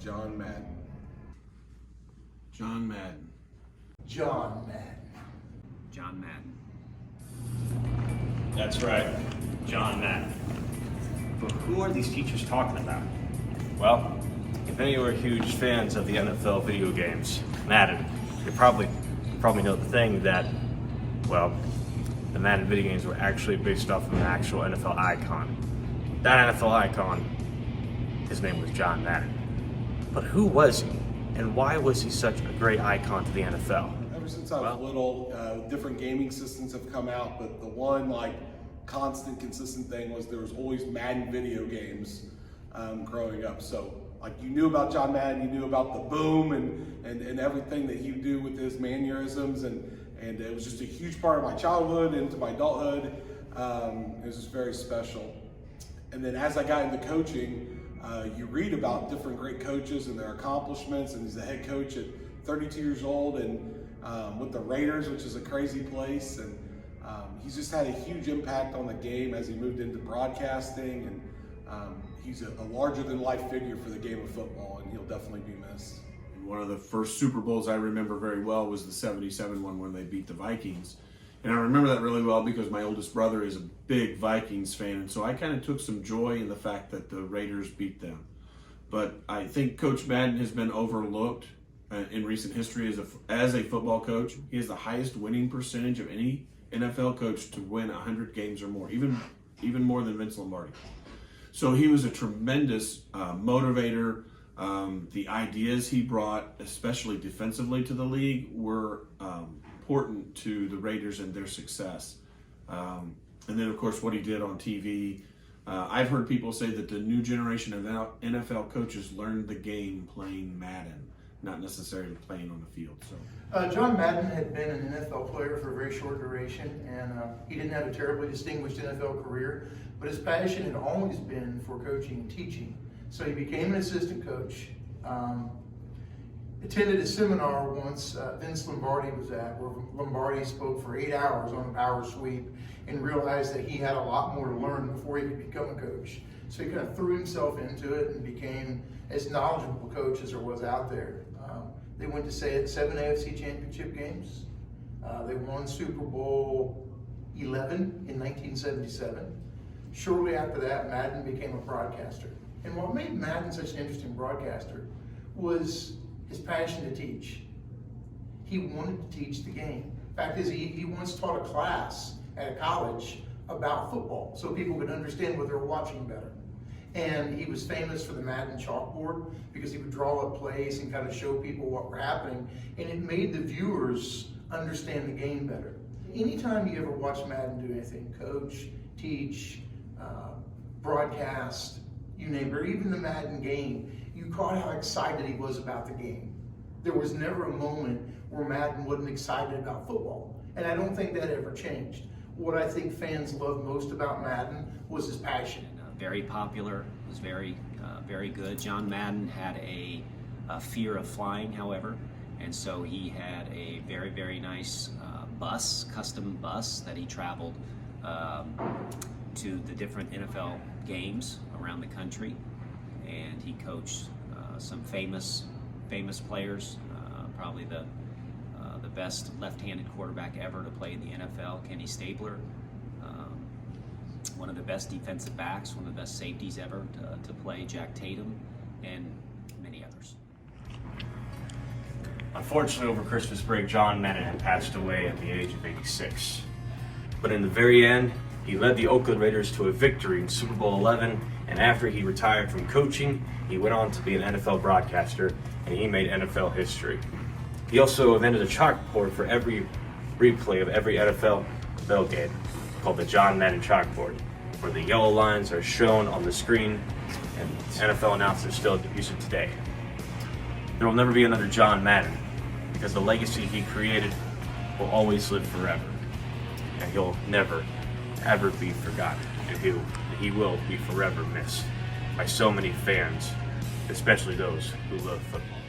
John Madden. John Madden. John Madden. John Madden. That's right, John Madden. But who are these teachers talking about? Well, if any of you are huge fans of the NFL video games, Madden, you probably know the thing that, well, the Madden video games were actually based off of an actual NFL icon. That NFL icon, his name was John Madden. But who was he? And why was he such a great icon to the NFL? Ever since I was little, different gaming systems have come out, but the one constant, consistent thing was there was always Madden video games growing up. So you knew about John Madden, you knew about the boom and everything that he would do with his mannerisms, and it was just a huge part of my childhood into my adulthood. It was just very special. And then as I got into coaching, you read about different great coaches and their accomplishments, and he's a head coach at 32 years old and with the Raiders, which is a crazy place, and he's just had a huge impact on the game as he moved into broadcasting, and he's a larger than life figure for the game of football, and he'll definitely be missed. One of the first Super Bowls I remember very well was the 77 one when they beat the Vikings. And I remember that really well because my oldest brother is a big Vikings fan, and so I kind of took some joy in the fact that the Raiders beat them. But I think Coach Madden has been overlooked in recent history as a football coach. He has the highest winning percentage of any NFL coach to win 100 games or more, even more than Vince Lombardi. So he was a tremendous motivator. The ideas he brought, especially defensively to the league, were important to the Raiders and their success. And then, of course, what he did on TV. I've heard people say that the new generation of NFL coaches learned the game playing Madden, not necessarily playing on the field. So, John Madden had been an NFL player for a very short duration, and he didn't have a terribly distinguished NFL career, but his passion had always been for coaching and teaching. So he became an assistant coach. Attended a seminar once Vince Lombardi was at, where Lombardi spoke for 8 hours on the power sweep and realized that he had a lot more to learn before he could become a coach. So he kind of threw himself into it and became as knowledgeable a coach as there was out there. They went to 7 AFC championship games. They won Super Bowl 11 in 1977. Shortly after that, Madden became a broadcaster. And what made Madden such an interesting broadcaster was his passion to teach. He wanted to teach the game. Fact is, he once taught a class at a college about football so people could understand what they were watching better. And he was famous for the Madden chalkboard because he would draw up plays and kind of show people what were happening, and it made the viewers understand the game better. Anytime you ever watch Madden do anything, coach, teach, broadcast, you name it, or even the Madden game, you caught how excited he was about the game. There was never a moment where Madden wasn't excited about football, and I don't think that ever changed. What I think fans loved most about Madden was his passion. Very popular, was very good. John Madden had a fear of flying, however, and so he had a very, very nice custom bus that he traveled to the different NFL games around the country, and he coached some famous players, probably the best left-handed quarterback ever to play in the NFL, Kenny Stabler, one of the best defensive backs, one of the best safeties ever to play, Jack Tatum, and many others. Unfortunately, over Christmas break, John Madden had passed away at the age of 86. But in the very end, he led the Oakland Raiders to a victory in Super Bowl 11, and after he retired from coaching, he went on to be an NFL broadcaster, and he made NFL history. He also invented a chalkboard for every replay of every NFL game, called the John Madden chalkboard, where the yellow lines are shown on the screen, and NFL announcers still use it today. There will never be another John Madden, because the legacy he created will always live forever, and he'll never, ever be forgotten, and he will be forever missed by so many fans, especially those who love football.